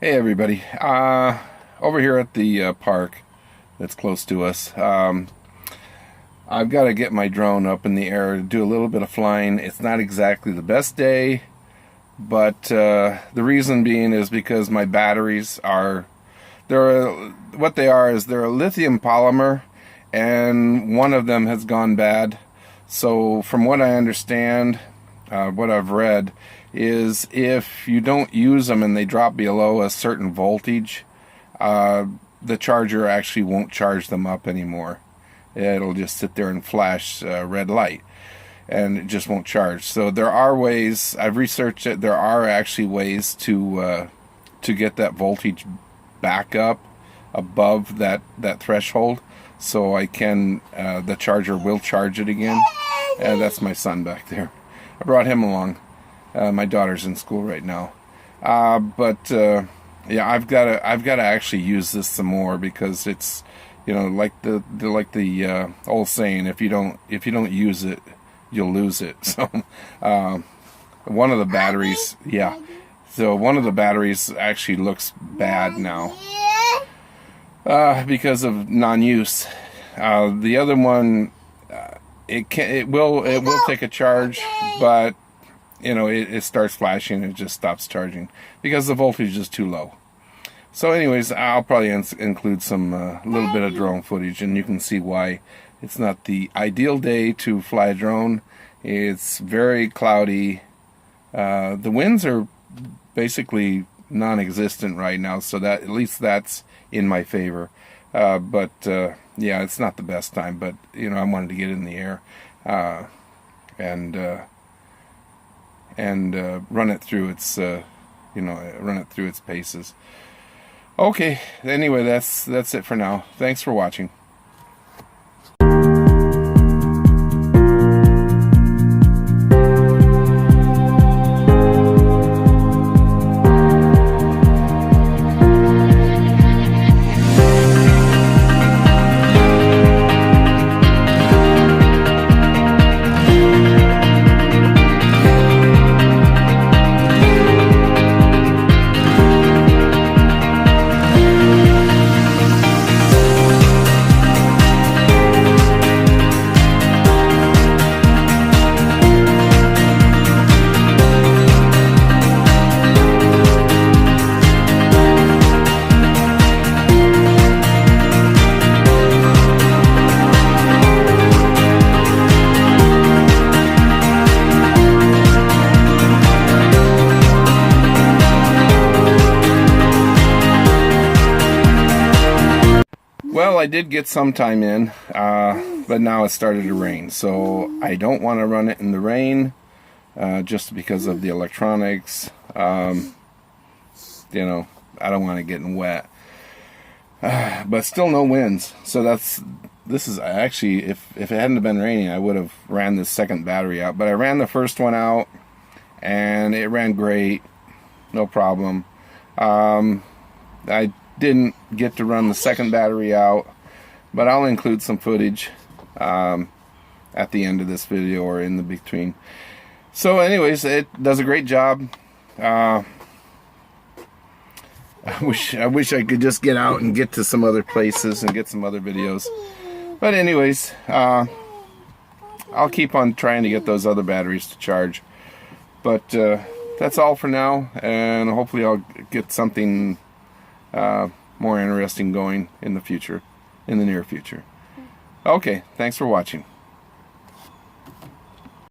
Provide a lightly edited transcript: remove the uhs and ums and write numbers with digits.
Hey everybody, over here at the park that's close to us, I've got to get my drone up in the air to do a little bit of flying. It's not exactly the best day, but the reason being is because my batteries are, what they are is they're a lithium polymer, and one of them has gone bad. So from what I understand, what I've read, is if you don't use them and they drop below a certain voltage, the charger actually won't charge them up anymore. It'll just sit there and flash red light, and it just won't charge. So there are ways, I've researched it, there are actually ways to get that voltage back up above that threshold, so I can, the charger will charge it again. And that's my son back there. I brought him along. My daughter's in school right now, yeah, I've got to actually use this some more, because it's, you know, like the old saying, if you don't use it, you'll lose it. So one of the batteries, yeah, so one of the batteries actually looks bad now because of non-use. The other one, it will take a charge, but you know, it starts flashing and it just stops charging because the voltage is too low. So anyways, I'll probably include some little bit of drone footage, and you can see why it's not the ideal day to fly a drone. It's very cloudy. The winds are basically non-existent right now, so that at least that's in my favor. Yeah, it's not the best time, but you know, I wanted to get in the air and run it through its run it through its paces. Okay, anyway, that's it for now. Thanks for watching. Well, I did get some time in, but now it started to rain, so I don't want to run it in the rain, just because of the electronics. You know, I don't want it getting wet, but still no winds. So this is actually, if it hadn't been raining, I would have ran the second battery out. But I ran the first one out, and it ran great, no problem. I didn't get to run the second battery out, but I'll include some footage at the end of this video or in the between. So anyways, it does a great job. I wish I could just get out and get to some other places and get some other videos, but anyways, I'll keep on trying to get those other batteries to charge. But that's all for now, and hopefully I'll get something more interesting going in the future, in the near future. Okay, thanks for watching.